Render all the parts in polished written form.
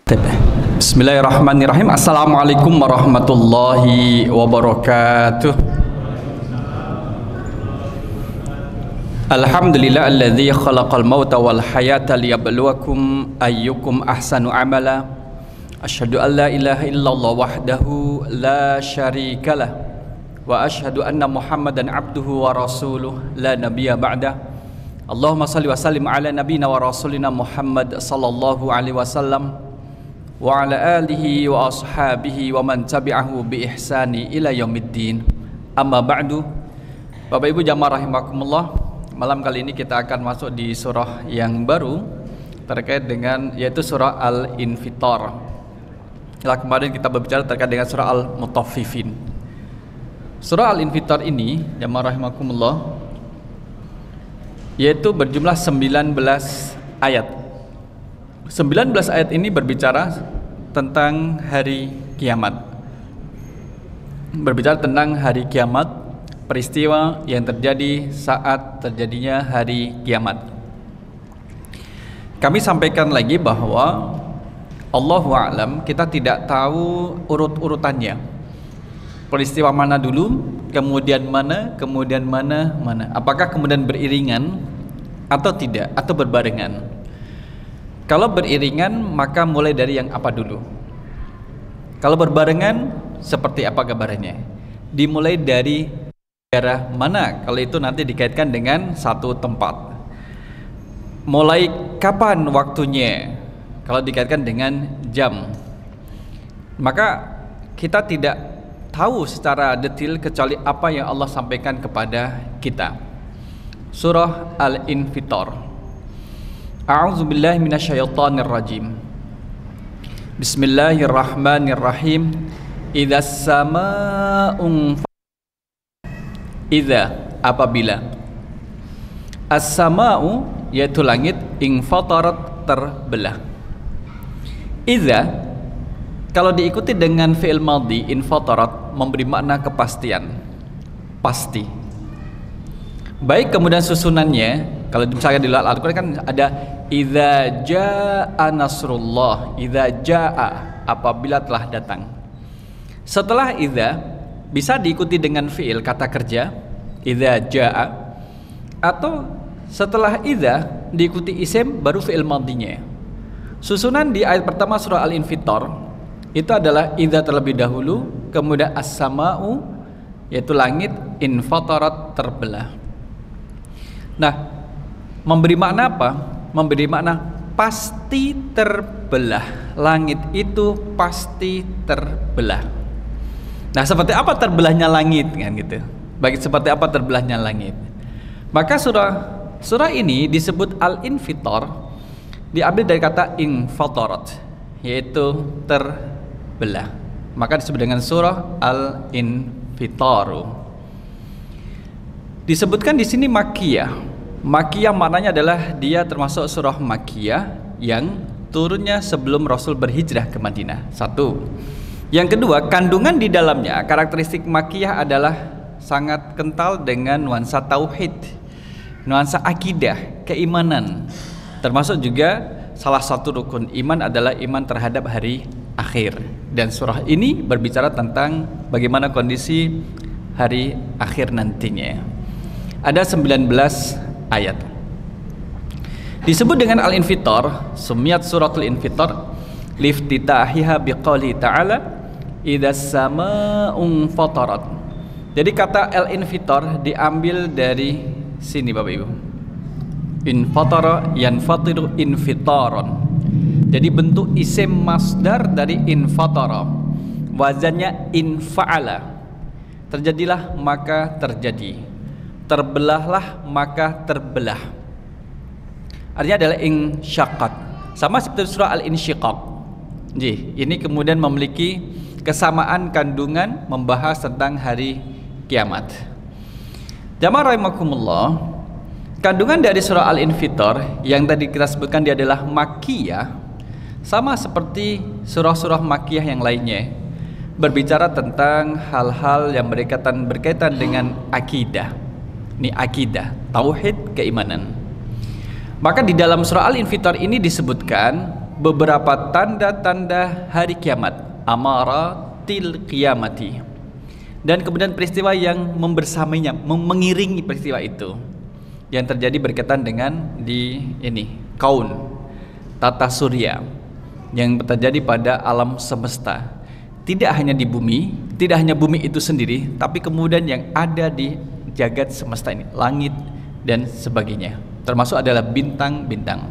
Bismillahirrahmanirrahim. Assalamualaikum warahmatullahi wabarakatuh. Alhamdulillah alladzi khalaqal mauta wal hayata liyabluwakum ayyukum ahsanu amala. Asyhadu an la ilaha illallah wahdahu la syarikalah wa asyhadu anna Muhammadan abduhu wa rasuluh la nabiyya ba'dah. Allahumma shalli wa sallim ala nabiyyina wa rasulina Muhammad sallallahu alaihi wasallam wa ala alihi wa ashabihi wa man tabi'ahu bi ihsani ila yaumiddin. Amma ba'du. Bapak Ibu jamaah rahimakumullah, malam kali ini kita akan masuk di surah yang baru terkait dengan yaitu surah Al-Infitar. Setelah kemarin kita berbicara terkait dengan surah Al-Mutaffifin. Surah Al-Infitar ini jamaah rahimakumullah yaitu berjumlah 19 ayat. 19 ayat ini berbicara tentang hari kiamat. Berbicara tentang hari kiamat, peristiwa yang terjadi saat terjadinya hari kiamat. Kami sampaikan lagi bahwa Allahu a'lam, kita tidak tahu urut-urutannya. Peristiwa mana dulu, kemudian mana, mana. Apakah kemudian beriringan atau tidak, atau berbarengan? Kalau beriringan maka mulai dari yang apa dulu? Kalau berbarengan seperti apa gambarannya? Dimulai dari daerah mana? Kalau itu nanti dikaitkan dengan satu tempat. Mulai kapan waktunya? Kalau dikaitkan dengan jam. Maka kita tidak tahu secara detail kecuali apa yang Allah sampaikan kepada kita. Surah Al-Infitar. A'udzubillahi minasyaitonir rajim. Bismillahirrahmanirrahim. Idzas samaa'u idza apabila as-samaa'u yaitu langit infatarat terbelah. Idza kalau diikuti dengan fi'il madhi infatarat memberi makna kepastian, pasti. Baik kemudian susunannya, kalau misalnya di Al-Quran kan ada idza jaa nasrullah, idza jaa apabila telah datang. Setelah idza bisa diikuti dengan fiil kata kerja idza jaa, atau setelah idza diikuti isim baru fiil madhinya. Susunan di ayat pertama surah Al-Infitar itu adalah idza terlebih dahulu, kemudian as-samaa'u yaitu langit, infatarat terbelah. Nah, memberi makna apa? Memberi makna pasti terbelah. Langit itu pasti terbelah. Nah, seperti apa terbelahnya langit kan gitu. Bagi seperti apa terbelahnya langit. Maka surah ini disebut Al-Infitar diambil dari kata infatarat, yaitu terbelah. Maka disebut dengan surah Al-Infitaru. Disebutkan di sini Makkiyah. Makkiyah maknanya adalah dia termasuk surah Makkiyah yang turunnya sebelum Rasul berhijrah ke Madinah. Satu. Yang kedua, kandungan di dalamnya, karakteristik Makkiyah adalah sangat kental dengan nuansa tauhid, nuansa akidah, keimanan. Termasuk juga salah satu rukun iman adalah iman terhadap hari akhir. Dan surah ini berbicara tentang bagaimana kondisi hari akhir nantinya. Ada 19 ayat. Disebut dengan Al-Infitar, sumiyat suratul Infitar liftitahiha biqauli ta'ala idzas samaa'u fatarat. Jadi kata Al-Infitar diambil dari sini Bapak Ibu. Infatara yanfatiru infitaron. Jadi bentuk isim masdar dari infatara. Wazannya infa'ala. Terjadilah maka terjadi. Terbelahlah maka terbelah. Artinya adalah insyaqqat. Sama seperti surah Al-Insyiqaq. Jadi, ini kemudian memiliki kesamaan kandungan membahas tentang hari kiamat. Jamaah rahimakumullah, kandungan dari surah Al-Infitar yang tadi kita sebutkan dia adalah Makkiyah, sama seperti surah-surah Makkiyah yang lainnya, berbicara tentang hal-hal yang berkaitan dengan akidah. Ini akidah, tauhid, keimanan. Maka di dalam surah Al-Infitar ini disebutkan beberapa tanda-tanda hari kiamat, amaratil qiyamati, dan kemudian peristiwa yang membersamainya, mengiringi peristiwa itu yang terjadi berkaitan dengan di ini kaun, tata surya yang terjadi pada alam semesta. Tidak hanya di bumi, tidak hanya bumi itu sendiri, tapi kemudian yang ada di jagat semesta ini, langit dan sebagainya, termasuk adalah bintang-bintang.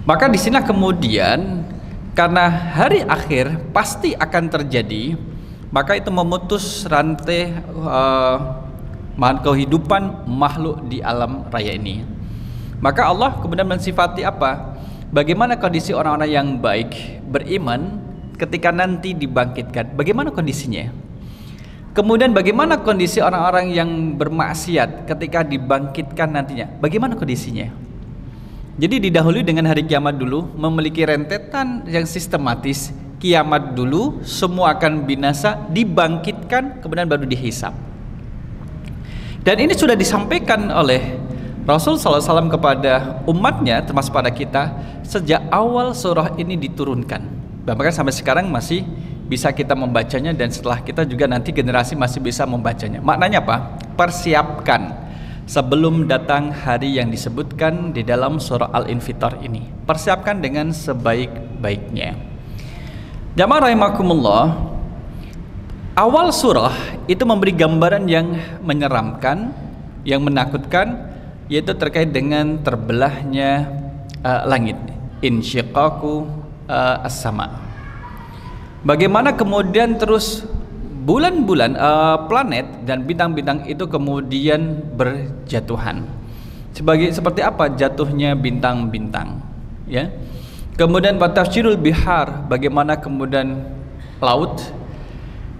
Maka di sini kemudian karena hari akhir pasti akan terjadi, maka itu memutus rantai kehidupan makhluk di alam raya ini. Maka Allah kemudian mensifati apa? Bagaimana kondisi orang-orang yang baik beriman ketika nanti dibangkitkan? Bagaimana kondisinya? Kemudian bagaimana kondisi orang-orang yang bermaksiat ketika dibangkitkan nantinya? Bagaimana kondisinya? Jadi didahului dengan hari kiamat dulu, memiliki rentetan yang sistematis. Kiamat dulu, semua akan binasa, dibangkitkan, kemudian baru dihisab. Dan ini sudah disampaikan oleh Rasul SAW kepada umatnya, termasuk pada kita, sejak awal surah ini diturunkan. Bahkan sampai sekarang masih bisa kita membacanya, dan setelah kita juga nanti generasi masih bisa membacanya. Maknanya apa? Persiapkan sebelum datang hari yang disebutkan di dalam surah Al-Infitar ini. Persiapkan dengan sebaik-baiknya. Jamaah rahimakumullah, awal surah itu memberi gambaran yang menyeramkan, yang menakutkan, yaitu terkait dengan terbelahnya langit, insyiqaqu as-sama. Bagaimana kemudian terus bulan-bulan, planet dan bintang-bintang itu kemudian berjatuhan. Seperti apa jatuhnya bintang-bintang, ya. Kemudian watafsirul bihar, bagaimana kemudian laut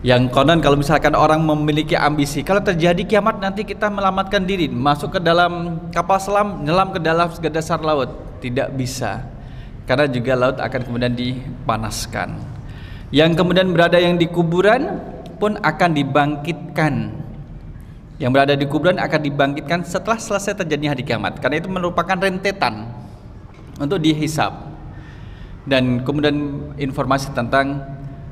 yang konon kalau misalkan orang memiliki ambisi, kalau terjadi kiamat nanti kita melamatkan diri, masuk ke dalam kapal selam, nyelam ke dalam dasar laut. Tidak bisa, karena juga laut akan kemudian dipanaskan. Yang kemudian berada yang di kuburan pun akan dibangkitkan. Yang berada di kuburan akan dibangkitkan setelah selesai terjadinya hari kiamat, karena itu merupakan rentetan untuk dihisab. Dan kemudian informasi tentang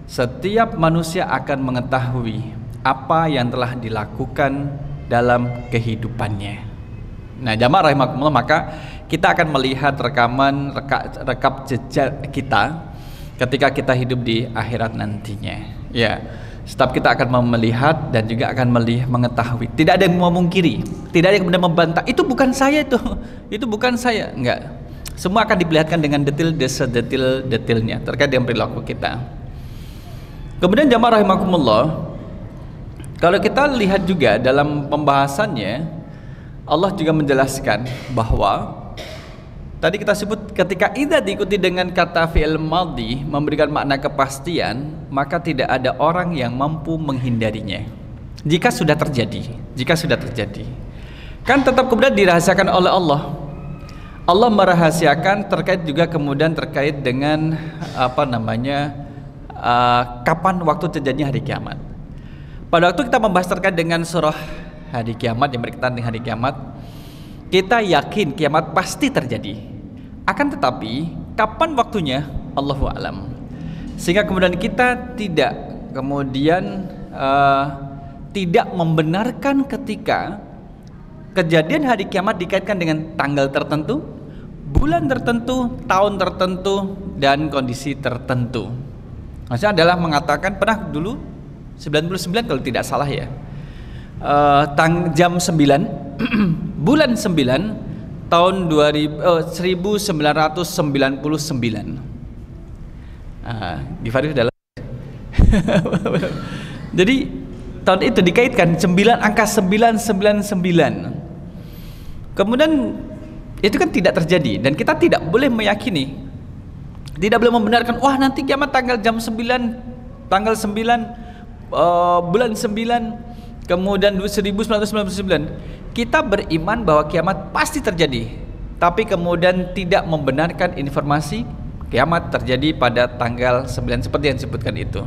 setiap manusia akan mengetahui apa yang telah dilakukan dalam kehidupannya. Nah, jamaah rahimakumullah, maka kita akan melihat rekap jejak kita ketika kita hidup di akhirat nantinya. Ya, setiap kita akan melihat dan juga akan mengetahui. Tidak ada yang memungkiri, tidak ada yang kemudian membantah. Itu bukan saya, itu bukan saya. Enggak. Semua akan diperlihatkan dengan detail-detailnya terkait dengan perilaku kita. Kemudian jamaah rahimakumullah, kalau kita lihat juga dalam pembahasannya, Allah juga menjelaskan bahwa tadi kita sebut ketika idza diikuti dengan kata fi'il madhi memberikan makna kepastian, maka tidak ada orang yang mampu menghindarinya. Jika sudah terjadi, kan tetap kemudian dirahasiakan oleh Allah. Allah merahasiakan terkait juga kemudian terkait dengan kapan waktu terjadinya hari kiamat. Pada waktu kita membahas terkait dengan surah hari kiamat yang berkaitan dengan hari kiamat, kita yakin kiamat pasti terjadi. Akan tetapi kapan waktunya Allahu a'lam. Sehingga kemudian kita tidak kemudian tidak membenarkan ketika kejadian hari kiamat dikaitkan dengan tanggal tertentu, bulan tertentu, tahun tertentu, dan kondisi tertentu. Maksudnya adalah mengatakan pernah dulu 99 kalau tidak salah ya, jam 9 bulan 9 tahun 1999. Gifari sudah jadi tahun itu dikaitkan 9, angka 999. Kemudian itu kan tidak terjadi, dan kita tidak boleh meyakini, tidak boleh membenarkan wah nanti kiamat tanggal jam 9, tanggal 9 bulan 9 kemudian 1999. Kita beriman bahwa kiamat pasti terjadi, tapi kemudian tidak membenarkan informasi kiamat terjadi pada tanggal 9 seperti yang disebutkan itu,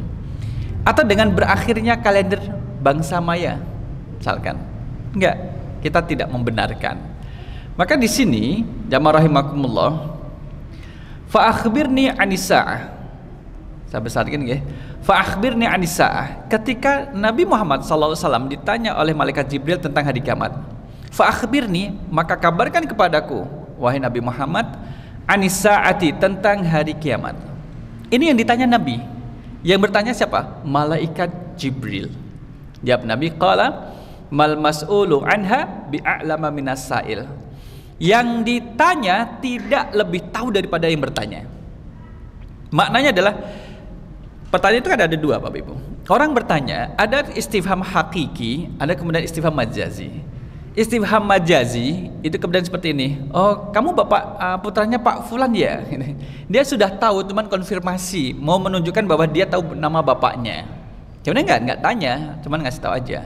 atau dengan berakhirnya kalender bangsa Maya misalkan. Enggak, kita tidak membenarkan. Maka di sini jamaah rahimakumullah, Fa akhbirni anis sa'ah. Saya besarkan ya. Fa akhbirni anis sa'ah. Ketika Nabi Muhammad SAW ditanya oleh malaikat Jibril tentang hari kiamat, fa akhbirni, maka kabarkan kepadaku wahai Nabi Muhammad, anis sa'ati, tentang hari kiamat. Ini yang ditanya Nabi. Yang bertanya siapa? Malaikat Jibril. Jawab Nabi, qala mal mas'ulu anha bi'a'lama minas sa'il. Yang ditanya tidak lebih tahu daripada yang bertanya. Maknanya adalah, pertanyaan itu kan ada dua, Bapak Ibu. Orang bertanya, ada istifham hakiki, ada kemudian istifham majazi. Istifham majazi itu kemudian seperti ini. Oh, kamu bapak putranya Pak Fulan ya? Dia sudah tahu, cuman konfirmasi, mau menunjukkan bahwa dia tahu nama bapaknya. Sebenarnya nggak tanya, cuman ngasih tahu aja.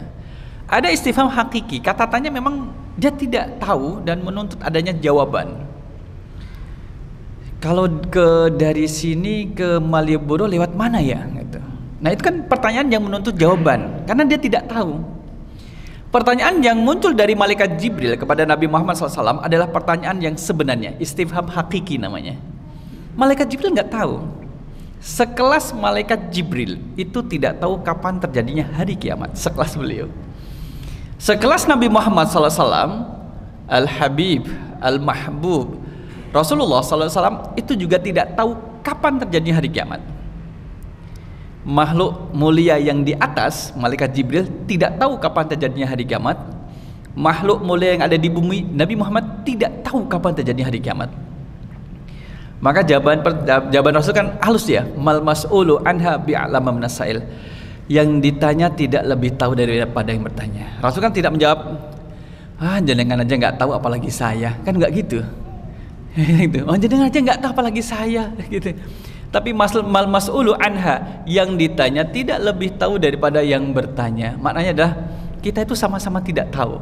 Ada istifham hakiki, kata tanya memang dia tidak tahu dan menuntut adanya jawaban. Kalau dari sini ke Malioboro lewat mana ya? Gitu. Nah itu kan pertanyaan yang menuntut jawaban, karena dia tidak tahu. Pertanyaan yang muncul dari malaikat Jibril kepada Nabi Muhammad SAW adalah pertanyaan yang sebenarnya, istifham hakiki namanya. Malaikat Jibril nggak tahu. Sekelas malaikat Jibril itu tidak tahu kapan terjadinya hari kiamat. Sekelas beliau. Sekelas Nabi Muhammad SAW, Al-Habib, Al-Mahbub, Rasulullah SAW itu juga tidak tahu kapan terjadinya hari kiamat. Makhluk mulia yang di atas, malaikat Jibril, tidak tahu kapan terjadinya hari kiamat. Makhluk mulia yang ada di bumi, Nabi Muhammad tidak tahu kapan terjadinya hari kiamat. Maka jawaban Rasul kan halus ya, mal mas'ulu anha bi'alama minas sa'il. Yang ditanya tidak lebih tahu daripada yang bertanya. Rasul kan tidak menjawab, jenengan aja nggak tahu apalagi saya, kan nggak gitu. Oh, jenengan aja nggak tahu apalagi saya, gitu. Tapi mal mas'ulu anha, yang ditanya tidak lebih tahu daripada yang bertanya. Maknanya adalah kita itu sama-sama tidak tahu.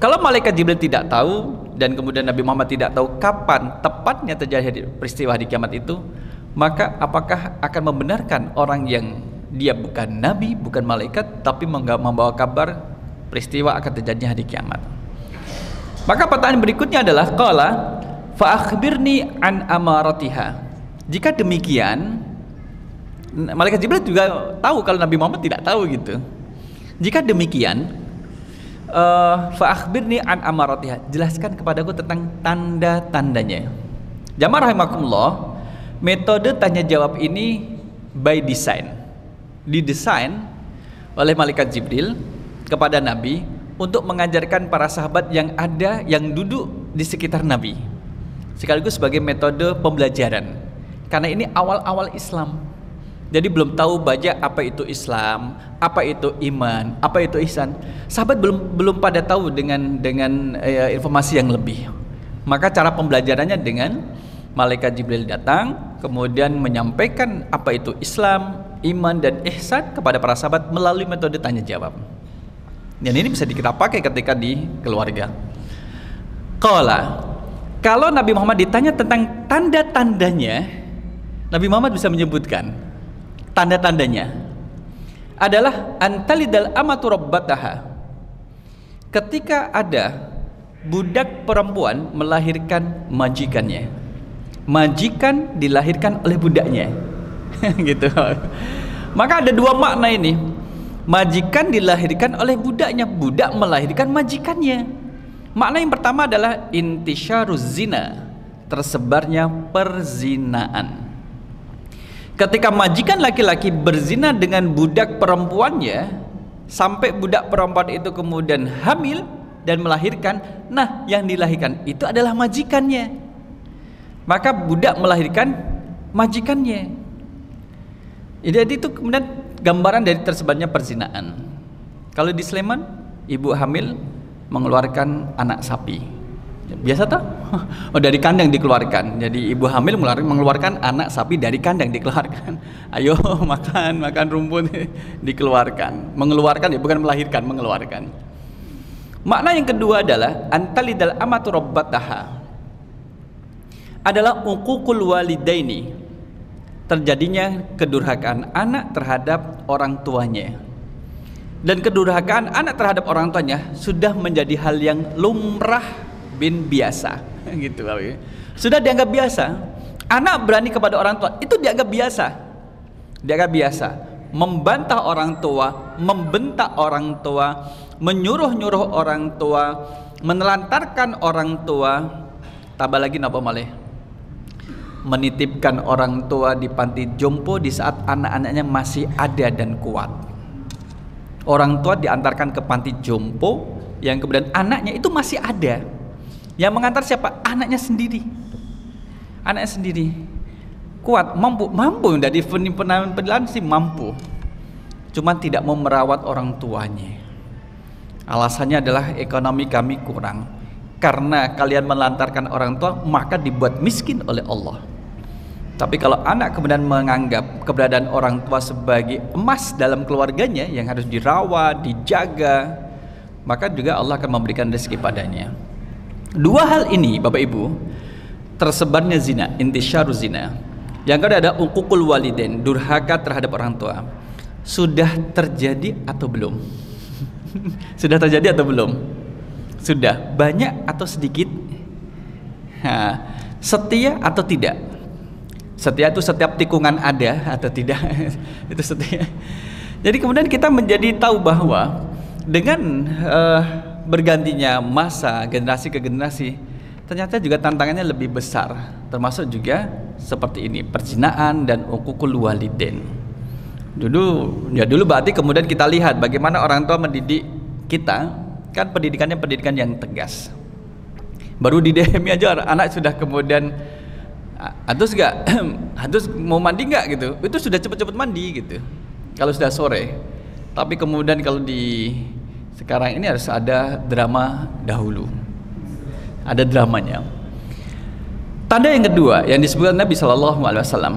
Kalau malaikat Jibril tidak tahu dan kemudian Nabi Muhammad tidak tahu kapan tepatnya terjadi peristiwa hari kiamat itu, maka apakah akan membenarkan orang yang dia bukan nabi, bukan malaikat, tapi membawa kabar peristiwa akan terjadinya hari kiamat? Maka pertanyaan berikutnya adalah qala fa akhbirni an amaratiha. Jika demikian, malaikat Jibril juga tahu kalau Nabi Muhammad tidak tahu gitu. Jika demikian, fa akhbirni an amaratiha, jelaskan kepadaku tentang tanda-tandanya. Jamaah rahimakumullah, metode tanya jawab ini by design. Didesain oleh malaikat Jibril kepada Nabi untuk mengajarkan para sahabat yang ada, yang duduk di sekitar Nabi, sekaligus sebagai metode pembelajaran. Karena ini awal-awal Islam, jadi belum tahu baca apa itu Islam, apa itu iman, apa itu ihsan. Sahabat belum pada tahu dengan informasi yang lebih. Maka cara pembelajarannya dengan malaikat Jibril datang, kemudian menyampaikan apa itu Islam, iman dan ihsan kepada para sahabat melalui metode tanya jawab. Dan ini bisa kita pakai ketika di keluarga. Kalau Nabi Muhammad ditanya tentang tanda-tandanya, Nabi Muhammad bisa menyebutkan tanda-tandanya adalah antalidal amatu rabbataha. Ketika ada budak perempuan melahirkan majikannya, majikan dilahirkan oleh budaknya. Gitu. Maka ada dua makna ini. Majikan dilahirkan oleh budaknya, budak melahirkan majikannya. Makna yang pertama adalah intisyaruz zina, tersebarnya perzinaan. Ketika majikan laki-laki berzina dengan budak perempuannya, sampai budak perempuan itu kemudian hamil dan melahirkan, nah yang dilahirkan itu adalah majikannya. Maka budak melahirkan majikannya. Jadi itu kemudian gambaran dari tersebarnya perzinaan. Kalau di Sleman, ibu hamil mengeluarkan anak sapi. Biasa toh? Oh, dari kandang dikeluarkan. Jadi ibu hamil mengeluarkan anak sapi dari kandang dikeluarkan. Ayo makan rumput dikeluarkan. Mengeluarkan ya, bukan melahirkan, mengeluarkan. Makna yang kedua adalah antalidal amatu rabbataha, adalah uququl walidaini, terjadinya kedurhakaan anak terhadap orang tuanya. Dan kedurhakaan anak terhadap orang tuanya sudah menjadi hal yang lumrah bin biasa, gitu. Sudah dianggap biasa. Anak berani kepada orang tua itu dianggap biasa. Dianggap biasa. Membantah orang tua, membentak orang tua, menyuruh-nyuruh orang tua, menelantarkan orang tua, tambah lagi napa malih? Menitipkan orang tua di panti jompo di saat anak-anaknya masih ada dan kuat. Orang tua diantarkan ke panti jompo yang kemudian anaknya itu masih ada. Yang mengantar siapa? Anaknya sendiri. Anaknya sendiri. Kuat, mampu dari penampilan sih mampu. Cuman tidak mau merawat orang tuanya. Alasannya adalah ekonomi kami kurang. Karena kalian melantarkan orang tua, maka dibuat miskin oleh Allah. Tapi kalau anak kemudian menganggap keberadaan orang tua sebagai emas dalam keluarganya yang harus dirawat, dijaga, maka juga Allah akan memberikan rezeki padanya. Dua hal ini Bapak Ibu, tersebarnya zina, intisyaru zina. Yang kedua ada uququl walidain, durhaka terhadap orang tua. Sudah terjadi atau belum? Sudah terjadi atau belum? Sudah. Banyak atau sedikit? Setia atau tidak? Setia itu setiap tikungan ada atau tidak? Itu setia. Jadi kemudian kita menjadi tahu bahwa dengan bergantinya masa generasi ke generasi, ternyata juga tantangannya lebih besar, termasuk juga seperti ini, perzinahan dan uququl walidain. Dulu berarti kemudian kita lihat bagaimana orang tua mendidik kita, kan pendidikannya pendidikan yang tegas. Baru di DMI aja anak sudah kemudian Hadus gak? Hadus mau mandi gak gitu? Itu sudah cepet-cepet mandi gitu kalau sudah sore. Tapi kemudian kalau di sekarang ini harus ada drama dahulu. Ada dramanya. Tanda yang kedua yang disebutkan Nabi sallallahu alaihi wasallam,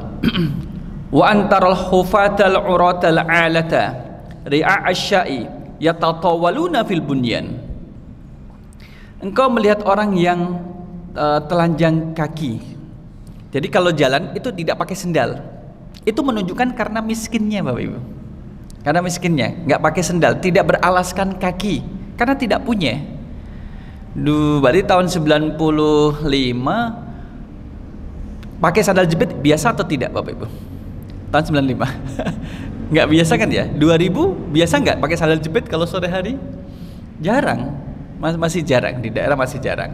wa antaral hufatal uratal alata ri'a asya'i yatatawaluna fil bunyan. Engkau melihat orang yang telanjang kaki. Jadi kalau jalan itu tidak pakai sendal. Itu menunjukkan karena miskinnya Bapak Ibu. Karena miskinnya, nggak pakai sendal, tidak beralaskan kaki karena tidak punya. Berarti tahun 95 pakai sandal jepit biasa atau tidak Bapak Ibu? Tahun 95 nggak biasa kan ya? 2000 biasa nggak pakai sandal jepit kalau sore hari? Jarang, masih jarang, di daerah masih jarang.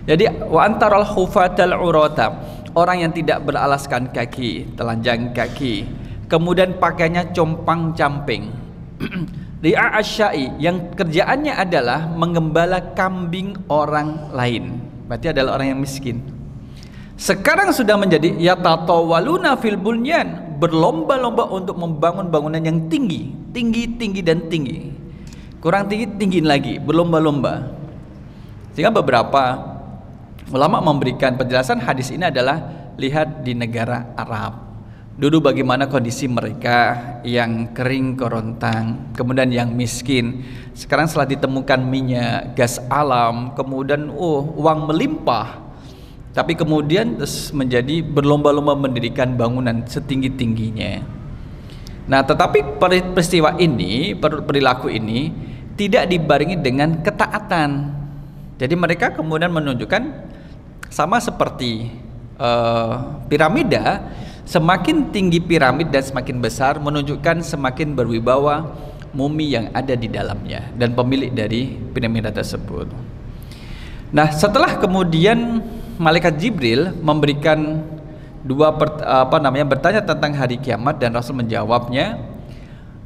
Jadi wa antaral hufatal urata, orang yang tidak beralaskan kaki, telanjang kaki, kemudian pakainya compang-camping. Ri'a asyai, yang kerjaannya adalah menggembala kambing orang lain. Berarti adalah orang yang miskin. Sekarang sudah menjadi yatatawaluna fil bunyan, berlomba-lomba untuk membangun bangunan yang tinggi, tinggi dan tinggi. Kurang tinggi, tinggiin lagi, berlomba-lomba. Sehingga beberapa ulama memberikan penjelasan hadis ini adalah lihat di negara Arab. Dulu bagaimana kondisi mereka yang kering kerontang, kemudian yang miskin. Sekarang setelah ditemukan minyak, gas alam, kemudian uang melimpah. Tapi kemudian terus menjadi berlomba-lomba mendirikan bangunan setinggi-tingginya. Nah, tetapi peristiwa ini, perilaku ini tidak dibarengi dengan ketaatan. Jadi mereka kemudian menunjukkan sama seperti piramida, semakin tinggi piramid dan semakin besar menunjukkan semakin berwibawa mumi yang ada di dalamnya dan pemilik dari piramida tersebut. Nah, setelah kemudian malaikat Jibril memberikan bertanya tentang hari kiamat dan Rasul menjawabnya,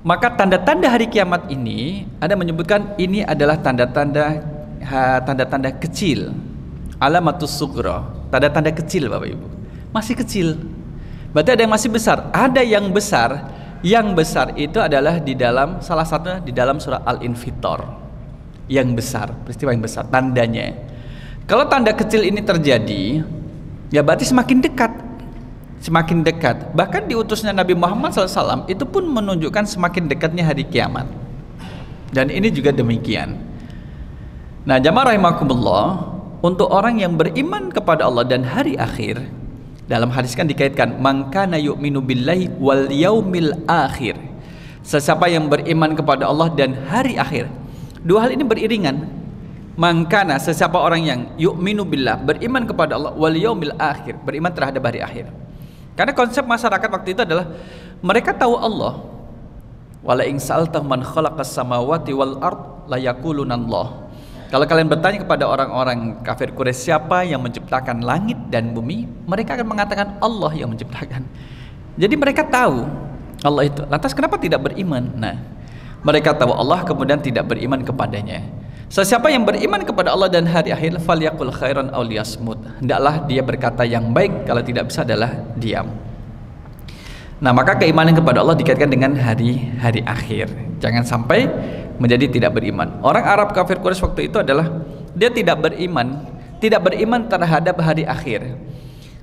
maka tanda-tanda hari kiamat ini ada menyebutkan ini adalah tanda-tanda kecil. Alamatus sughra, tanda-tanda kecil Bapak Ibu. Masih kecil. Berarti ada yang masih besar, ada yang besar. Yang besar itu adalah di dalam salah satu di dalam surah Al-Infitor. Yang besar, peristiwa yang besar tandanya. Kalau tanda kecil ini terjadi, ya berarti semakin dekat. Semakin dekat. Bahkan diutusnya Nabi Muhammad SAW itu pun menunjukkan semakin dekatnya hari kiamat. Dan ini juga demikian. Nah, jamaah rahimakumullah, untuk orang yang beriman kepada Allah dan hari akhir, dalam hadis kan dikaitkan man kana yu'minu billahi wal yaumil akhir, sesiapa yang beriman kepada Allah dan hari akhir. Dua hal ini beriringan. Mangkana, sesiapa orang yang yu'minu billah, beriman kepada Allah, wal yaumil akhir, beriman terhadap hari akhir. Karena konsep masyarakat waktu itu adalah mereka tahu Allah. Wala in sa'altahum man khalaqas samawati wal ard la yaqulunallah. Kalau kalian bertanya kepada orang-orang kafir Quraisy siapa yang menciptakan langit dan bumi, mereka akan mengatakan Allah yang menciptakan. Jadi mereka tahu Allah itu. Lantas kenapa tidak beriman? Nah, mereka tahu Allah kemudian tidak beriman kepadanya. Sesiapa yang beriman kepada Allah dan hari akhir, falyaqul khairan aw liyasmut. Hendaklah dia berkata yang baik, kalau tidak bisa adalah diam. Nah, maka keimanan kepada Allah dikaitkan dengan hari akhir. Jangan sampai menjadi tidak beriman. Orang Arab kafir Quraisy waktu itu adalah dia tidak beriman terhadap hari akhir.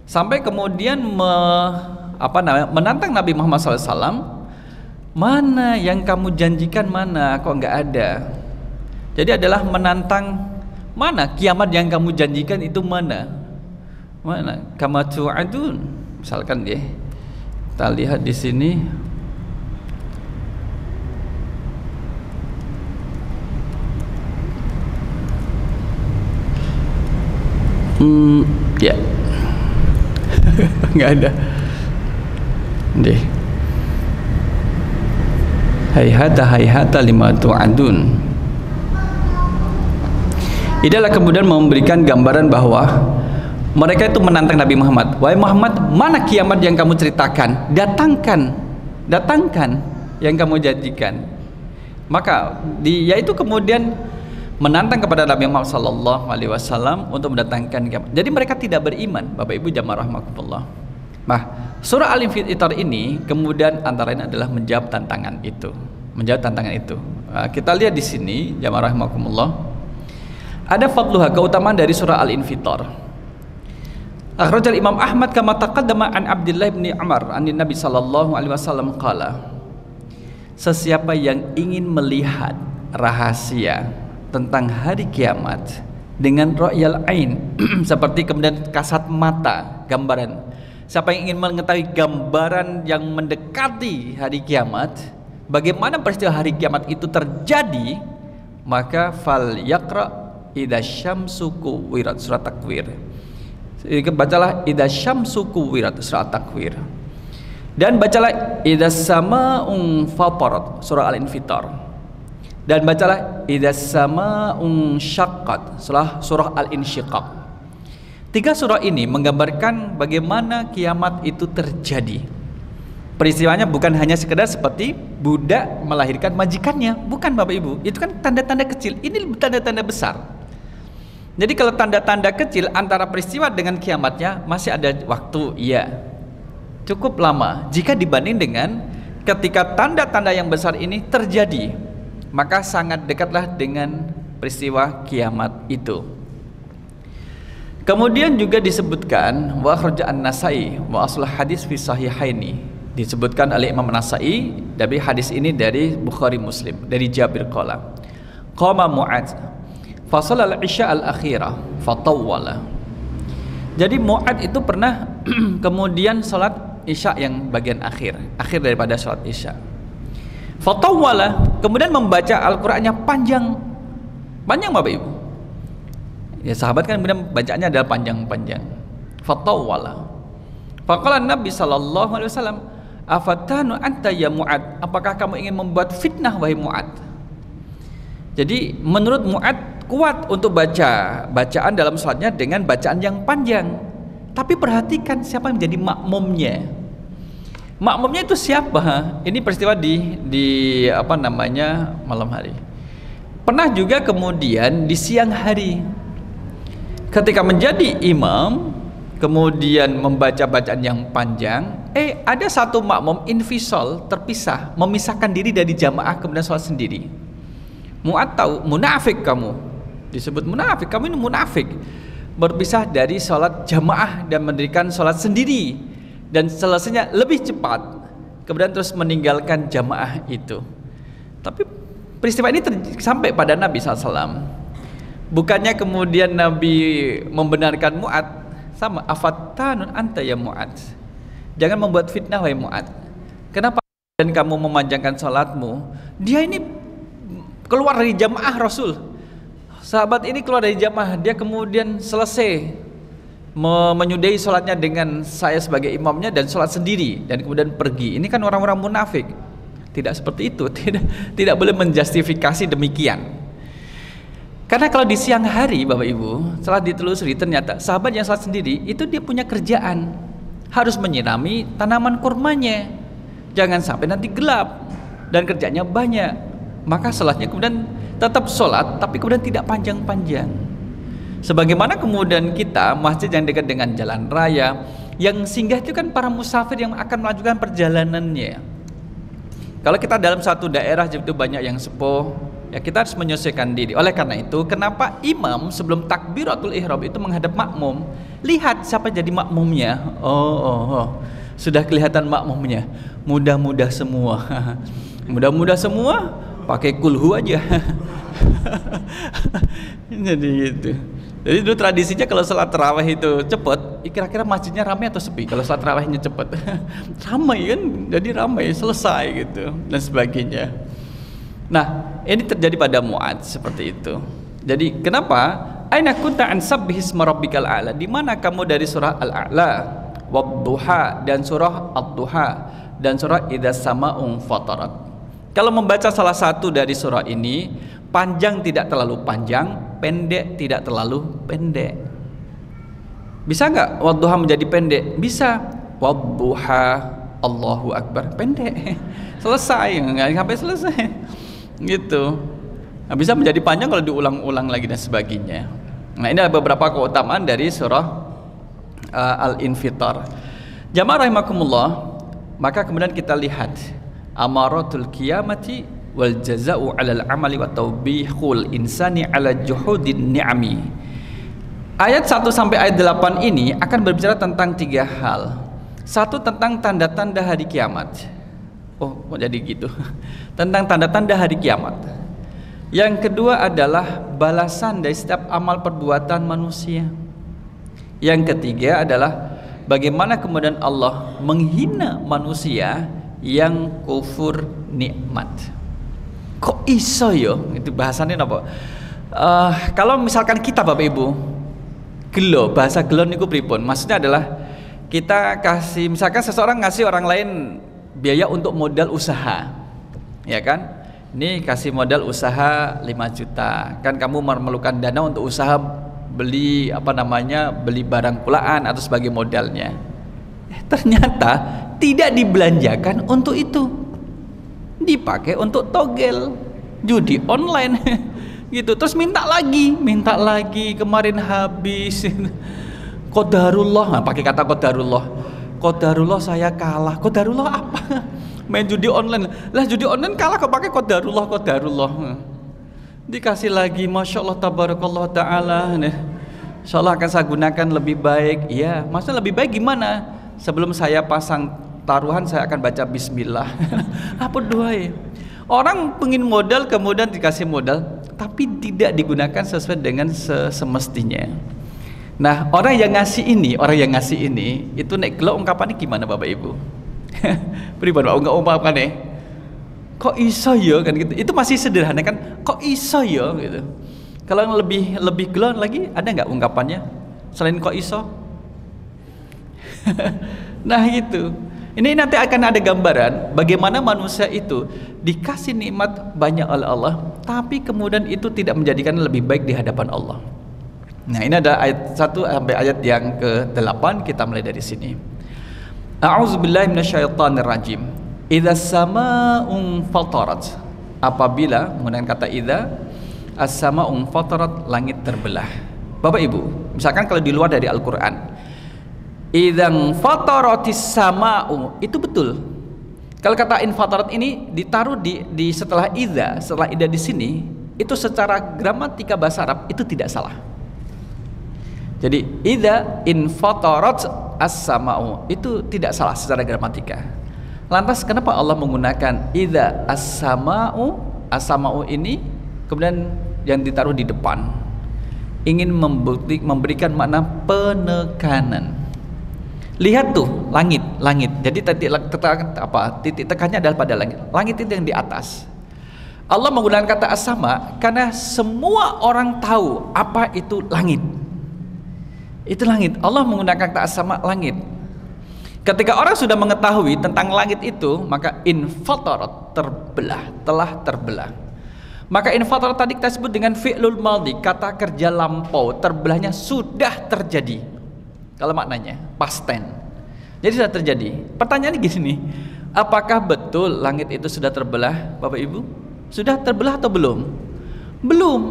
Sampai kemudian menantang Nabi Muhammad SAW, mana yang kamu janjikan, mana kok nggak ada. Jadi adalah menantang, mana kiamat yang kamu janjikan itu mana kama tu'adun. Misalkan ya, kita lihat di sini. Ya. Nggak ada. Deh. Hayhata lima tu'adun. Inilah kemudian memberikan gambaran bahwa mereka itu menantang Nabi Muhammad. Wahai Muhammad, mana kiamat yang kamu ceritakan? Datangkan yang kamu janjikan. Maka dia itu kemudian menantang kepada Nabi Muhammad SAW untuk mendatangkan kiamat. Jadi mereka tidak beriman, Bapak Ibu jamaah rahimakumullah. Nah, surah Al-Infitar ini kemudian antara lain adalah menjawab tantangan itu. Nah, kita lihat di sini jamaah rahimakumullah. Ada fadluha, keutamaan dari surah Al-Infitar. Akhrajal Imam Ahmad kama taqaddama an Abdullah bin Umar an Nabi sallallahu alaihi wasallam qala. Sesiapa yang ingin melihat rahasia tentang hari kiamat dengan ro'yal ain seperti kemudian kasat mata, gambaran. Siapa yang ingin mengetahui gambaran yang mendekati hari kiamat, bagaimana peristiwa hari kiamat itu terjadi, maka fal yaqra idza syamsu kuwirat, surat Takwir. Bacalah idza syamsu kuwirat, surat Takwir. Dan bacalah idza samaa'un fatarat, surah Al-Infitar. Dan bacalah idza samaa'un syaqqat, surah Al-Insyiqaq. 3 surah ini menggambarkan bagaimana kiamat itu terjadi. Peristiwanya bukan hanya sekedar seperti budak melahirkan majikannya, bukan Bapak Ibu. Itu kan tanda-tanda kecil, ini tanda-tanda besar. Jadi kalau tanda-tanda kecil antara peristiwa dengan kiamatnya masih ada waktu, iya, cukup lama. Jika dibanding dengan ketika tanda-tanda yang besar ini terjadi, maka sangat dekatlah dengan peristiwa kiamat itu. Kemudian juga disebutkan wa akhraja an-Nasa'i wa aslah hadis fi sahihaini, disebutkan oleh Imam Nasa'i dari hadis ini dari Bukhari Muslim dari Jabir qala qama Mu'adz fasal al-isya al-akhirah fatawwala. Jadi Mu'adz itu pernah kemudian salat isya yang bagian akhir daripada salat isya. Fatawwala, kemudian membaca Al-Qur'annya panjang Bapak Ibu. Ya sahabat kan kemudian bacaannya adalah panjang. Fatawwala. Faqala Nabi sallallahu alaihi wasallam, "Afatanu anta ya Mu'adz? Apakah kamu ingin membuat fitnah wahai Mu'adz?" Jadi menurut Mu'adz kuat untuk bacaan dalam salatnya dengan bacaan yang panjang. Tapi perhatikan siapa yang menjadi makmumnya. Makmumnya itu siapa? Ini peristiwa di malam hari. Pernah juga kemudian di siang hari ketika menjadi imam kemudian membaca bacaan yang panjang, ada satu makmum infisal, terpisah, memisahkan diri dari jamaah kemudian sholat sendiri. Mu'adz tahu, munafik kamu, disebut munafik, kamu ini munafik, berpisah dari sholat jamaah dan mendirikan sholat sendiri dan selesainya lebih cepat, kemudian terus meninggalkan jamaah itu. Tapi peristiwa ini sampai pada Nabi SAW. Bukannya kemudian Nabi membenarkan Mu'adz, sama afattanun anta ya Mu'adz, jangan membuat fitnah wahai Mu'adz. Kenapa dan kamu memanjangkan salatmu? Dia ini keluar dari jamaah Rasul Sahabat ini keluar dari jamaah, dia kemudian selesai menyudahi sholatnya dengan saya sebagai imamnya dan sholat sendiri dan kemudian pergi. Ini kan orang-orang munafik. Tidak seperti itu, tidak boleh menjustifikasi demikian. Karena kalau di siang hari Bapak Ibu, setelah ditelusuri ternyata sahabat yang sholat sendiri itu dia punya kerjaan, harus menyirami tanaman kurmanya. Jangan sampai nanti gelap dan kerjanya banyak. Maka sholatnya kemudian tetap sholat tapi kemudian tidak panjang-panjang. Sebagaimana kemudian kita masjid yang dekat dengan jalan raya, yang singgah itu kan para musafir yang akan melanjutkan perjalanannya. Kalau kita dalam satu daerah itu banyak yang sepuh, ya kita harus menyesuaikan diri. Oleh karena itu, kenapa imam sebelum takbiratul ihram itu menghadap makmum? Lihat siapa jadi makmumnya. Sudah kelihatan makmumnya. Mudah-mudah semua. Mudah-mudah semua pakai kulhu aja. Jadi gitu. Jadi dulu tradisinya kalau sholat tarawih itu cepat, kira-kira masjidnya ramai atau sepi? Kalau sholat tarawihnya cepat, ramai kan? Jadi ramai, selesai gitu dan sebagainya. Nah, ini terjadi pada Mu'adz seperti itu. Jadi kenapa? Aina kunta an sabbihisma rabbikal a'la? Di mana kamu dari surah Al-A'la, Wadduha dan surah Ad-Duha dan surah Idzas sama'un fatarat. Kalau membaca salah satu dari surah ini, panjang tidak terlalu panjang, pendek tidak terlalu pendek. Bisa nggak Wadduha menjadi pendek? Bisa. Wadduha, Allahu Akbar, pendek. Selesai, nggak sampai selesai. Gitu. Nah, bisa menjadi panjang kalau diulang-ulang lagi dan sebagainya. Nah, ini ada beberapa keutamaan dari surah Al-Infitar. Jamaah rahimakumullah, maka kemudian kita lihat amaratul qiyamati wal jaza'u 'alal 'amali wa tawbihul insani 'ala juhudin ni'ami. Ayat 1 sampai ayat 8 ini akan berbicara tentang 3 hal. Satu, tentang tanda-tanda hari kiamat. Oh, mau jadi gitu. Tentang tanda-tanda hari kiamat. Yang kedua adalah balasan dari setiap amal perbuatan manusia. Yang ketiga adalah bagaimana kemudian Allah menghina manusia yang kufur nikmat. Kok iso yo? Itu bahasannya apa? Kalau misalkan kita Bapak Ibu gelo, bahasa gelo niku pripun? Maksudnya adalah kita kasih, misalkan seseorang ngasih orang lain biaya untuk modal usaha, ya kan? Ini kasih modal usaha 5 juta, kan kamu memerlukan dana untuk usaha beli beli barang kulaan atau sebagai modalnya. Ternyata tidak dibelanjakan untuk itu, dipakai untuk togel judi online gitu. Terus minta lagi, kemarin habis. Qadarullah, nah, pakai kata qadarullah saya kalah. Qadarullah apa? Main judi online lah, judi online kalah kok pakai qadarullah. Dikasih lagi, masya Allah tabarakallah ta'ala, insya Allah akan saya gunakan lebih baik. Ya, maksudnya lebih baik gimana? Sebelum saya pasang taruhan saya akan baca bismillah. Apa doa ya? Orang pengen modal kemudian dikasih modal tapi tidak digunakan sesuai dengan semestinya. Nah, orang yang ngasih ini itu nek gelo ungkapannya gimana Bapak Ibu? Pribadi enggak ungkapkan deh. Kok iso ya kan gitu. Itu masih sederhana kan? Kok iso ya gitu. Kalau yang lebih gelo lagi ada nggak ungkapannya selain kok iso? Nah gitu. Ini nanti akan ada gambaran bagaimana manusia itu dikasih nikmat banyak oleh Allah, tapi kemudian itu tidak menjadikan lebih baik di hadapan Allah. Nah, ini ada ayat 1 sampai ayat yang ke-8, kita mulai dari sini. A'udzubillahi minasyaitonirrajim. Idzas samaa'un fatarat. Apabila menggunakan kata idza, as-samaa'un fatarat, langit terbelah. Bapak Ibu, misalkan kalau di luar dari Al-Qur'an, idzan fataratis samaa'u, itu betul. Kalau kata infatarat ini ditaruh di setelah idza di sini, itu secara gramatika bahasa Arab itu tidak salah. Jadi idza infatarat as-sama'u itu tidak salah secara gramatika. Lantas kenapa Allah menggunakan idza as-sama'u ini kemudian yang ditaruh di depan? Ingin memberikan makna penekanan. Lihat tuh langit. Jadi titik tekannya adalah pada langit. Langit itu yang di atas. Allah menggunakan kata as-sama karena semua orang tahu apa itu langit. Itu langit. Allah menggunakan kata as-sama, langit. Ketika orang sudah mengetahui tentang langit itu, maka infatarat, terbelah, telah terbelah. Maka infatarat tadi kita sebut dengan fi'lul madhi, kata kerja lampau, terbelahnya sudah terjadi. Kalau maknanya past tense. Jadi sudah terjadi. Pertanyaannya gini, apakah betul langit itu sudah terbelah, Bapak Ibu? Sudah terbelah atau belum? Belum.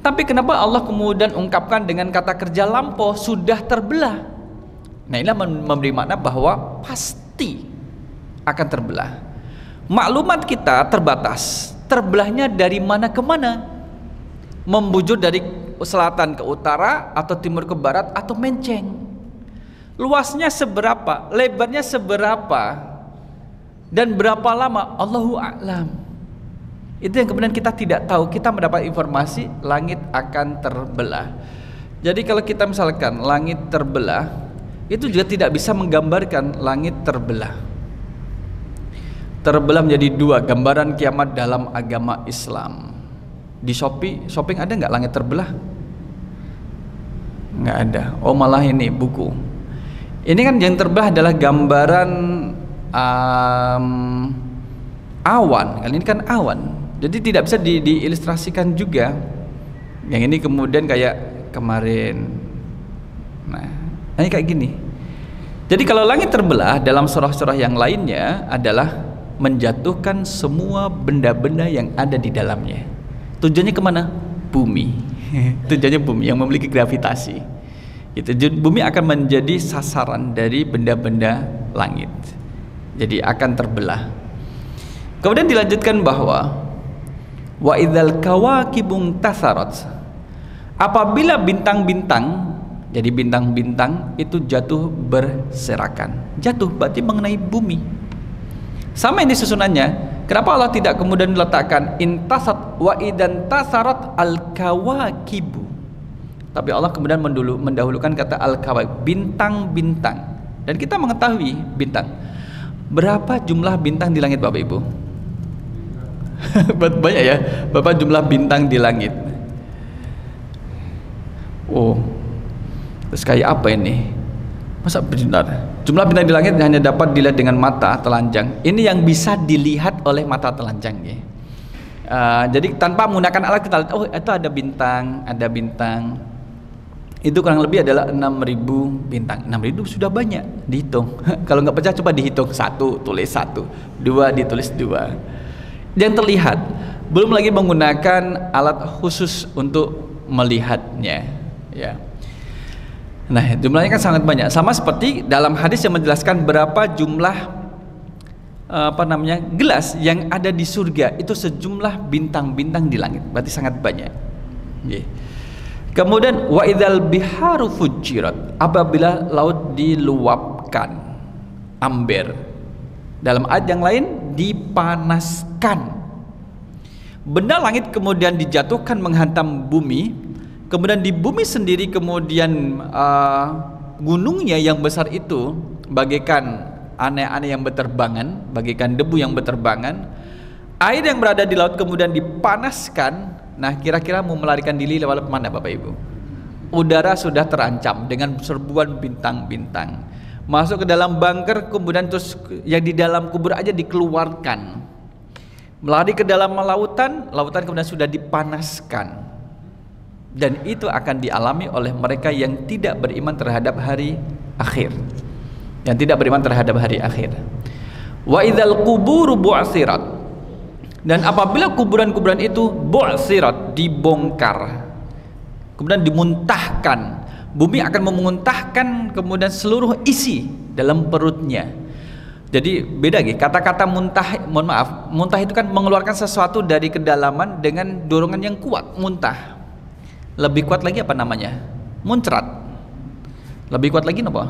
Tapi kenapa Allah kemudian ungkapkan dengan kata kerja lampau sudah terbelah? Nah, inilah memberi makna bahwa pasti akan terbelah. Maklumat kita terbatas. Terbelahnya dari mana ke mana? Membujur dari selatan ke utara, atau timur ke barat, atau menceng. Luasnya seberapa? Lebarnya seberapa? Dan berapa lama? Allahu a'lam. Itu yang kemudian kita tidak tahu. Kita mendapat informasi langit akan terbelah. Jadi kalau kita misalkan langit terbelah, itu juga tidak bisa menggambarkan langit terbelah. Terbelah menjadi dua, gambaran kiamat dalam agama Islam. Di shopping ada nggak langit terbelah? Nggak ada. Oh, malah ini buku. Ini kan yang terbelah adalah gambaran awan. Kali ini kan awan. Jadi tidak bisa diilustrasikan juga. Yang ini kemudian kayak kemarin. Nah, ini kayak gini. Jadi kalau langit terbelah dalam surah-surah yang lainnya adalah menjatuhkan semua benda-benda yang ada di dalamnya. Tujuannya kemana? Bumi. Tujuannya bumi yang memiliki gravitasi. Itu bumi akan menjadi sasaran dari benda-benda langit. Jadi akan terbelah. Kemudian dilanjutkan bahwa wa idzal kawakibung tasarat, apabila bintang-bintang, jadi bintang-bintang itu jatuh berserakan. Jatuh berarti mengenai bumi. Sama ini susunannya. Kenapa Allah tidak kemudian meletakkan intasat wa idan tasarat al kawakibu, tapi Allah kemudian mendahulukan kata al kawakib, bintang-bintang. Dan kita mengetahui bintang. Berapa jumlah bintang di langit, Bapak Ibu? Banyak ya, Bapak, jumlah bintang di langit. Oh, terus kayak apa ini? Masa benar? Jumlah bintang di langit hanya dapat dilihat dengan mata telanjang. Ini yang bisa dilihat oleh mata telanjang ya. Jadi tanpa menggunakan alat kita lihat, oh itu ada bintang, ada bintang. Itu kurang lebih adalah 6.000 bintang. 6.000 sudah banyak dihitung. Kalau nggak percaya coba dihitung, 1 tulis 1, 2 ditulis 2. Yang terlihat, belum lagi menggunakan alat khusus untuk melihatnya ya. Nah, jumlahnya kan sangat banyak. Sama seperti dalam hadis yang menjelaskan berapa jumlah gelas yang ada di surga, itu sejumlah bintang-bintang di langit. Berarti sangat banyak. Kemudian wa idzal biharu fujirat, apabila laut diluapkan, amber. Dalam ayat yang lain dipanaskan. Benda langit kemudian dijatuhkan menghantam bumi. Kemudian di bumi sendiri kemudian gunungnya yang besar itu bagaikan aneh-aneh yang berterbangan, bagaikan debu yang berterbangan. Air yang berada di laut kemudian dipanaskan. Nah, kira-kira mau melarikan diri lewat mana, Bapak Ibu? Udara sudah terancam dengan serbuan bintang-bintang. Masuk ke dalam bunker, kemudian terus yang di dalam kubur aja dikeluarkan. Melari ke dalam lautan, lautan kemudian sudah dipanaskan. Dan itu akan dialami oleh mereka yang tidak beriman terhadap hari akhir. Yang tidak beriman terhadap hari akhir. Wa idzal quburu bu'sirat, dan apabila kuburan-kuburan itu bu'sirat, dibongkar, kemudian dimuntahkan, bumi akan memuntahkan kemudian seluruh isi dalam perutnya. Jadi beda gitu. Kata-kata muntah, mohon maaf, muntah itu kan mengeluarkan sesuatu dari kedalaman dengan dorongan yang kuat, muntah. Lebih kuat lagi apa namanya? Muncrat. Lebih kuat lagi apa?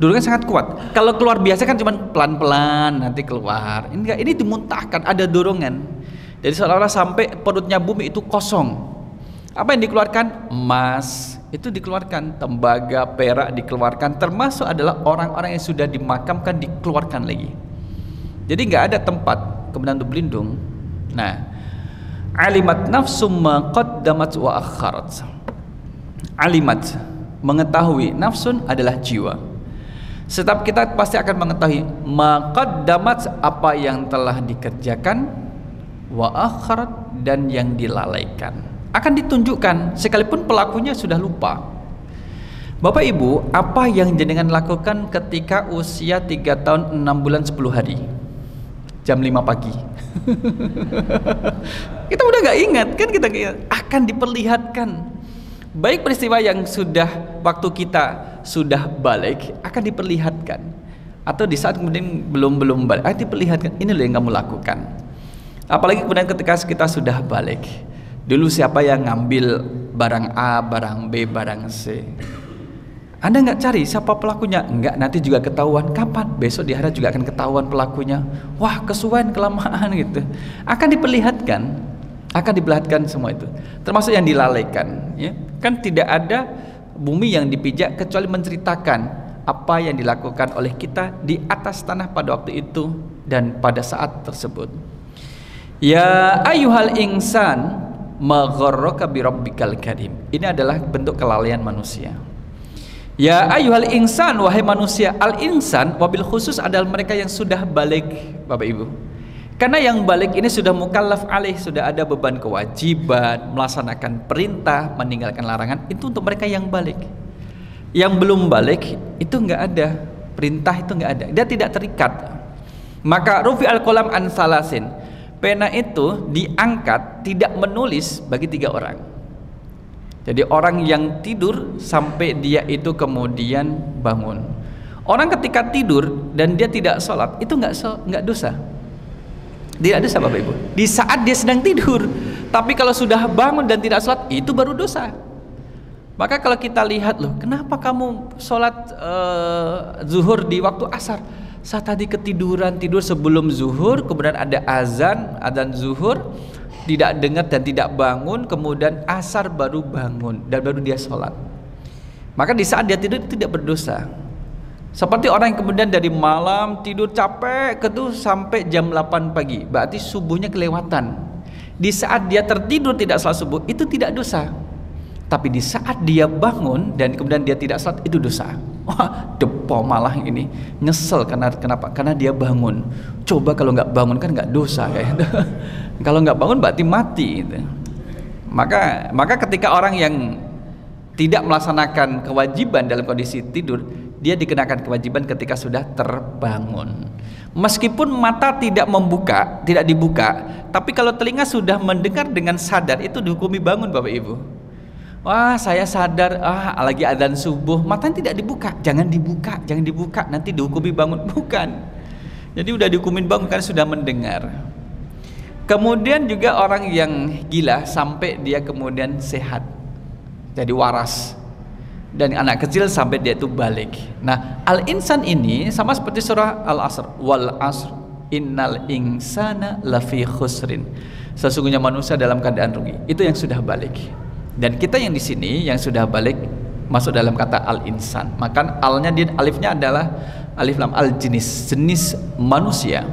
Dorongan sangat kuat. Kalau keluar biasa kan cuma pelan-pelan nanti keluar. Ini enggak, ini dimuntahkan, ada dorongan. Jadi seolah-olah sampai perutnya bumi itu kosong. Apa yang dikeluarkan? Emas itu dikeluarkan, tembaga, perak dikeluarkan, termasuk adalah orang-orang yang sudah dimakamkan dikeluarkan lagi. Jadi nggak ada tempat kemudian untuk berlindung. Nah, alimat nafsum ma qaddamat wa akharat. Alimat, mengetahui, nafsun adalah jiwa. Setiap kita pasti akan mengetahui ma qaddamat, apa yang telah dikerjakan, wa akharat, dan yang dilalaikan. Akan ditunjukkan sekalipun pelakunya sudah lupa. Bapak Ibu, apa yang jenengan lakukan ketika usia 3 tahun 6 bulan 10 hari? Jam 5 pagi. Kita udah gak ingat kan, kita akan diperlihatkan. Baik peristiwa yang sudah waktu kita sudah balik akan diperlihatkan, atau di saat kemudian belum balik akan diperlihatkan, ini loh yang kamu lakukan. Apalagi kemudian ketika kita sudah balik, dulu siapa yang ngambil barang A, barang B, barang C. Anda nggak cari siapa pelakunya? Enggak, nanti juga ketahuan. Kapan? Besok di akhirat juga akan ketahuan pelakunya. Wah, kesuwen, kelamaan gitu. Akan diperlihatkan semua itu. Termasuk yang dilalaikan, ya. Kan tidak ada bumi yang dipijak kecuali menceritakan apa yang dilakukan oleh kita di atas tanah pada waktu itu dan pada saat tersebut. Ya ayyuhal insan ma gharraka bi rabbikal karim. Ini adalah bentuk kelalaian manusia. Ya ayyuhal insan, wahai manusia. Al insan wabil khusus adalah mereka yang sudah balik, Bapak Ibu. Karena yang balik ini sudah mukallaf alaih, sudah ada beban kewajiban, melaksanakan perintah, meninggalkan larangan. Itu untuk mereka yang balik. Yang belum balik itu enggak ada, perintah itu enggak ada, dia tidak terikat. Maka rufi al-qalam an salasin, pena itu diangkat tidak menulis bagi 3 orang. Jadi orang yang tidur sampai dia itu kemudian bangun. Orang ketika tidur dan dia tidak sholat itu enggak dosa. Tidak dosa Bapak Ibu. Di saat dia sedang tidur. Tapi kalau sudah bangun dan tidak sholat, itu baru dosa. Maka kalau kita lihat, loh, kenapa kamu sholat zuhur di waktu asar? Saya tadi ketiduran, tidur sebelum zuhur, kemudian ada azan zuhur, tidak dengar dan tidak bangun, kemudian asar baru bangun dan baru dia sholat. Maka di saat dia tidur tidak berdosa. Seperti orang yang kemudian dari malam tidur capek sampai jam 8 pagi, berarti subuhnya kelewatan. Di saat dia tertidur tidak salat subuh, itu tidak dosa. Tapi di saat dia bangun dan kemudian dia tidak salat, itu dosa. Wah, depo malah ini nyesel. Kenapa? Karena dia bangun. Coba kalau nggak bangun kan nggak dosa kayak gitu. Kalau nggak bangun berarti mati gitu. Maka ketika orang yang tidak melaksanakan kewajiban dalam kondisi tidur, dia dikenakan kewajiban ketika sudah terbangun. Meskipun mata tidak dibuka, tapi kalau telinga sudah mendengar dengan sadar, itu dihukumi bangun Bapak Ibu. Wah, saya sadar, lagi adzan subuh, matanya tidak dibuka, jangan dibuka, nanti dihukumi bangun. Bukan. Jadi udah dihukumin bangun karena sudah mendengar. Kemudian juga orang yang gila sampai dia kemudian sehat, jadi waras. Dan anak kecil sampai dia itu balik. Nah, al-insan ini sama seperti surah Al-Asr, wal asr innal insana lafi khusrin. Sesungguhnya manusia dalam keadaan rugi. Itu yang sudah balik. Dan kita yang di sini yang sudah balik masuk dalam kata al-insan. Maka alnya alifnya adalah alif lam al-jenis, jenis manusia.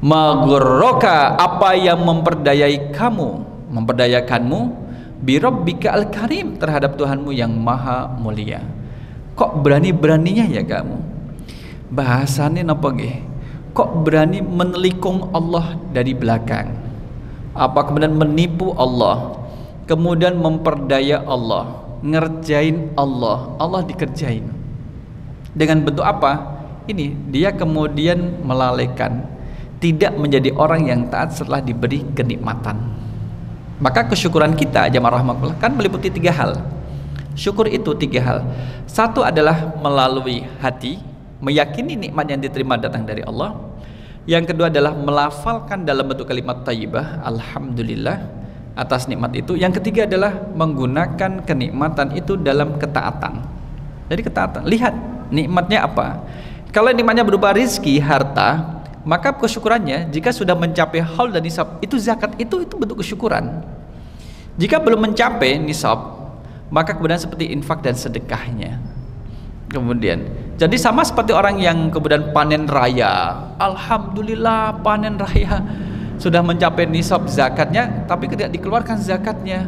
Maghurraka, apa yang memperdayakanmu birabbika al-karim, terhadap Tuhanmu yang maha mulia. Kok berani-beraninya ya kamu? Bahasanya napa nggih? Kok berani menelikung Allah dari belakang? Apa kemudian menipu Allah? Kemudian memperdaya Allah, ngerjain Allah, Allah dikerjain. Dengan bentuk apa? Ini dia kemudian melalaikan, tidak menjadi orang yang taat setelah diberi kenikmatan. Maka kesyukuran kita jamaah rahmatullah kan meliputi 3 hal. Syukur itu 3 hal. Satu adalah melalui hati, meyakini nikmat yang diterima datang dari Allah. Yang kedua adalah melafalkan dalam bentuk kalimat thayyibah, alhamdulillah, atas nikmat itu. Yang ketiga adalah menggunakan kenikmatan itu dalam ketaatan. Jadi ketaatan, lihat nikmatnya apa. Kalau nikmatnya berupa rizki, harta, maka kesyukurannya jika sudah mencapai haul dan nisab, itu zakat, itu bentuk kesyukuran. Jika belum mencapai nisab, maka kemudian seperti infak dan sedekahnya. Kemudian jadi sama seperti orang yang kemudian panen raya, alhamdulillah panen raya, sudah mencapai nisab zakatnya tapi tidak dikeluarkan zakatnya.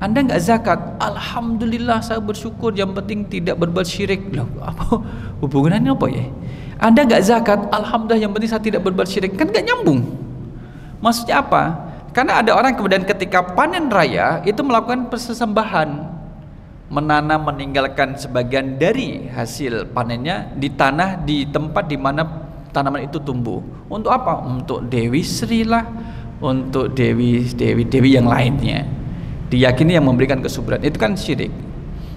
Anda nggak zakat, alhamdulillah saya bersyukur, yang penting tidak berbuat syirik. Loh, apa hubungannya apa ya? Anda nggak zakat, alhamdulillah yang penting saya tidak berbuat syirik, kan nggak nyambung. Maksudnya apa? Karena ada orang kemudian ketika panen raya itu melakukan persesembahan, menanam, meninggalkan sebagian dari hasil panennya di tanah, di tempat di mana tanaman itu tumbuh. Untuk apa? Untuk Dewi Sri lah, untuk dewi yang lainnya. Diyakini yang memberikan kesuburan, itu kan syirik.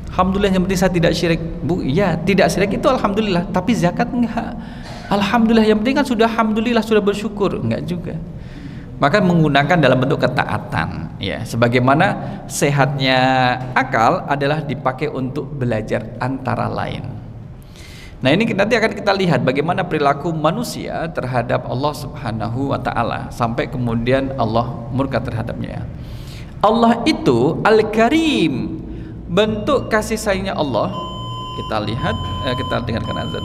Alhamdulillah yang penting saya tidak syirik. Bu, ya tidak syirik itu alhamdulillah, tapi zakat enggak. Alhamdulillah yang penting kan sudah alhamdulillah, sudah bersyukur, enggak juga. Maka menggunakan dalam bentuk ketaatan, ya. Sebagaimana sehatnya akal adalah dipakai untuk belajar antara lain. Nah, ini nanti akan kita lihat bagaimana perilaku manusia terhadap Allah Subhanahu wa taala sampai kemudian Allah murka terhadapnya. Allah itu Al-Karim, bentuk kasih sayangnya Allah. Kita lihat, kita dengarkan azan.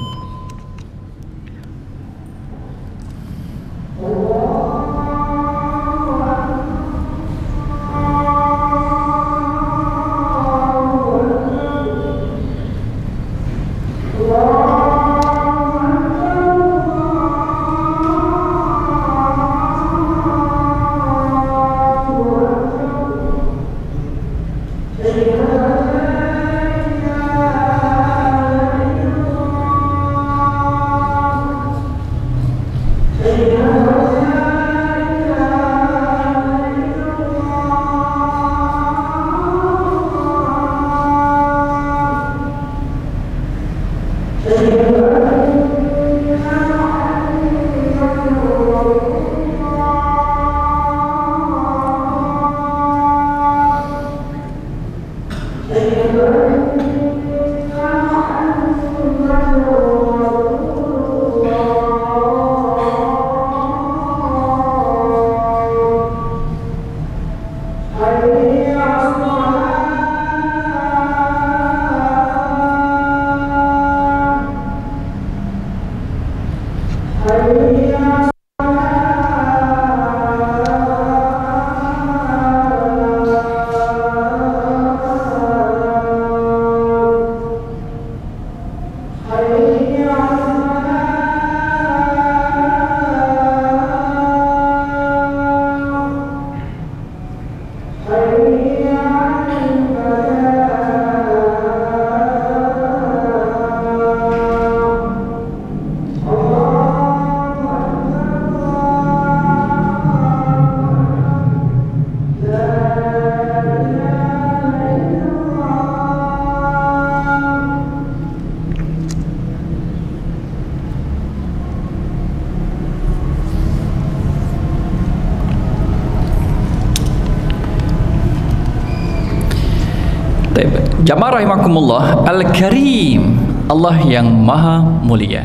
Jamaah rahimakumullah, Al-Karim, Allah yang maha mulia.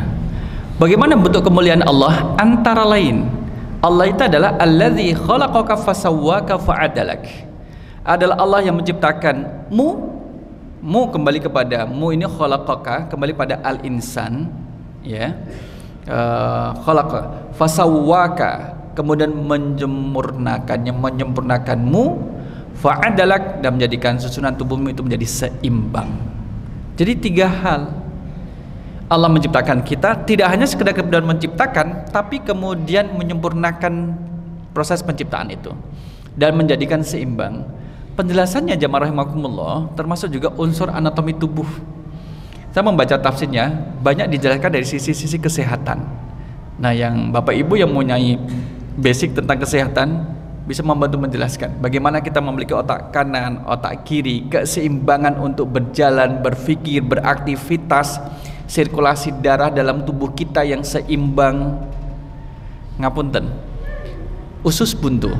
Bagaimana bentuk kemuliaan Allah? Antara lain, Allah itu adalah Alladzi khalaqaka fasawwaka fa'adalak. Adalah Allah yang menciptakanmu, kembali kepada mu ini khalaqaka, kembali pada al-insan, ya. Khalaqa fasawwaka, kemudian menyempurnakanmu, fa'adalak, dan menjadikan susunan tubuhmu itu menjadi seimbang. Jadi tiga hal. Allah menciptakan kita, tidak hanya sekedar menciptakan, tapi kemudian menyempurnakan proses penciptaan itu dan menjadikan seimbang. Penjelasannya jamaah rahimakumullah termasuk juga unsur anatomi tubuh. Saya membaca tafsirnya, banyak dijelaskan dari sisi-sisi kesehatan. Nah, yang Bapak Ibu yang mempunyai basic tentang kesehatan bisa membantu menjelaskan bagaimana kita memiliki otak kanan, otak kiri, keseimbangan untuk berjalan, berpikir, beraktivitas, sirkulasi darah dalam tubuh kita yang seimbang. Ngapunten, usus buntu,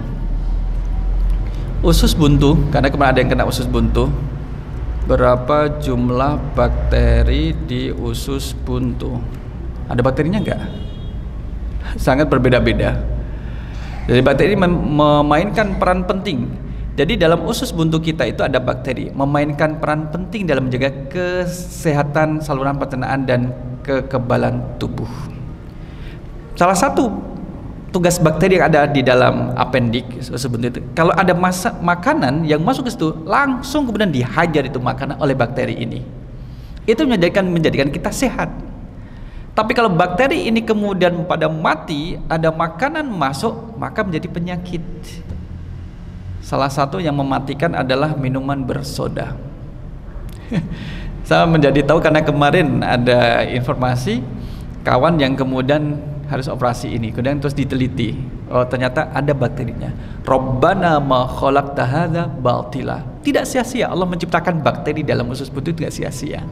karena kemarin ada yang kena usus buntu. Berapa jumlah bakteri di usus buntu? Ada bakterinya enggak? Sangat berbeda-beda. Jadi bakteri memainkan peran penting. Jadi dalam usus buntu kita itu ada bakteri memainkan peran penting dalam menjaga kesehatan saluran pencernaan dan kekebalan tubuh. Salah satu tugas bakteri yang ada di dalam apendik sebenarnya itu, kalau ada makanan yang masuk ke situ, langsung kemudian dihajar itu makanan oleh bakteri ini. Itu menjadikan kita sehat. Tapi kalau bakteri ini kemudian pada mati, ada makanan masuk, maka menjadi penyakit. Salah satu yang mematikan adalah minuman bersoda. Saya menjadi tahu karena kemarin ada informasi kawan yang kemudian harus operasi ini, kemudian terus diteliti, oh ternyata ada bakterinya. Rabbana ma khalaqta hadza batila. Tidak sia-sia Allah menciptakan bakteri dalam usus putih, tidak sia-sia.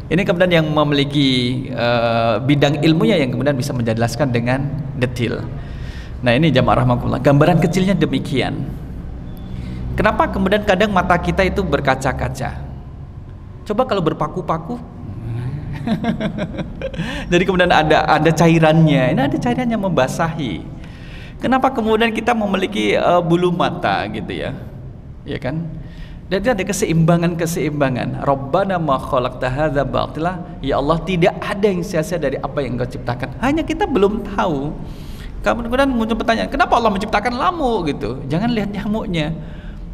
Ini kemudian yang memiliki bidang ilmunya yang kemudian bisa menjelaskan dengan detail. Nah ini jamaah rahmatullah, gambaran kecilnya demikian. Kenapa kemudian kadang mata kita itu berkaca-kaca? Coba kalau berpaku-paku. Jadi kemudian ada cairannya. Ini ada cairannya membasahi. Kenapa kemudian kita memiliki bulu mata gitu ya? Ya kan? Dan ada keseimbangan. Rabbana ma khalaqta hadza batila. Ya Allah, tidak ada yang sia-sia dari apa yang Engkau ciptakan. Hanya kita belum tahu. Kemudian muncul pertanyaan, kenapa Allah menciptakan lamuk gitu? Jangan lihat nyamuknya.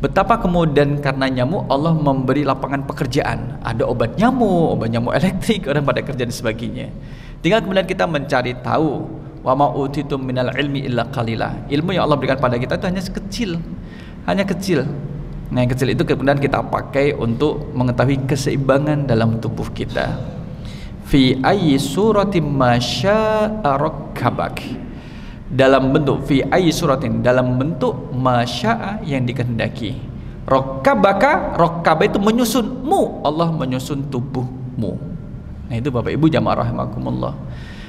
Betapa kemudian karena nyamuk Allah memberi lapangan pekerjaan. Ada obat nyamuk elektrik, orang pada kerja dan sebagainya. Tinggal kemudian kita mencari tahu. Wa ma utitum minal ilmi illa qalila. Ilmu yang Allah berikan pada kita itu hanya kecil. Nah yang kecil itu kemudian kita pakai untuk mengetahui keseimbangan dalam tubuh kita. Fi ayyi suratin masya'a rakkabak. Dalam bentuk fi ayyi suratin, dalam bentuk masya'a yang dikehendaki. Rakkabaka, rakkaba itu menyusunmu, Allah menyusun tubuhmu. Nah itu Bapak Ibu jamaah rahimakumullah.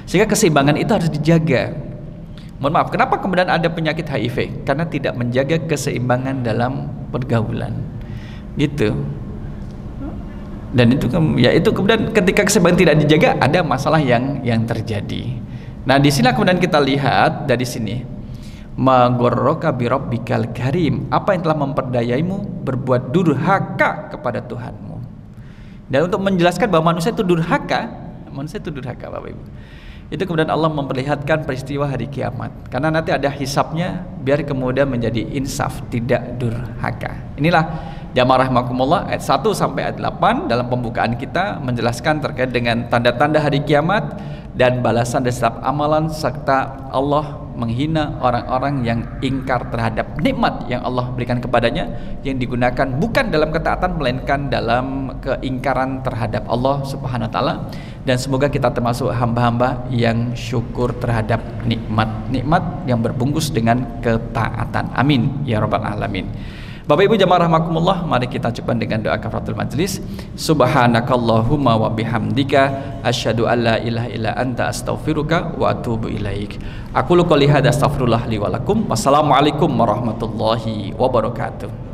Sehingga keseimbangan itu harus dijaga. Mohon maaf, kenapa kemudian ada penyakit HIV? Karena tidak menjaga keseimbangan dalam pergaulan, gitu. Dan itu ya itu kemudian ketika keseimbangan tidak dijaga, ada masalah yang terjadi. Nah, di sini kemudian kita lihat dari sini, magorroka birabbikal karim, apa yang telah memperdayaimu berbuat durhaka kepada Tuhanmu. Dan untuk menjelaskan bahwa manusia itu durhaka Bapak Ibu. Itu kemudian Allah memperlihatkan peristiwa hari kiamat, karena nanti ada hisabnya biar kemudian menjadi insaf, tidak durhaka. Inilah jamaah rahimakumullah ayat 1 sampai ayat 8 dalam pembukaan kita menjelaskan terkait dengan tanda-tanda hari kiamat dan balasan dari setiap amalan, serta Allah menghina orang-orang yang ingkar terhadap nikmat yang Allah berikan kepadanya, yang digunakan bukan dalam ketaatan melainkan dalam keingkaran terhadap Allah Subhanahu wa taala. Dan semoga kita termasuk hamba-hamba yang syukur terhadap nikmat-nikmat yang berbungkus dengan ketaatan. Amin ya rabbal alamin. Bapak Ibu jamaah rahmakumullah, mari kita coba dengan doa kafaratul majlis. Subhanakallahumma wa bihamdika asyhadu an la ilaha illa anta astaghfiruka wa atubu ilaik. Aku qouli hadza astaghfirullah li wa lakum. Wassalamualaikum warahmatullahi wabarakatuh.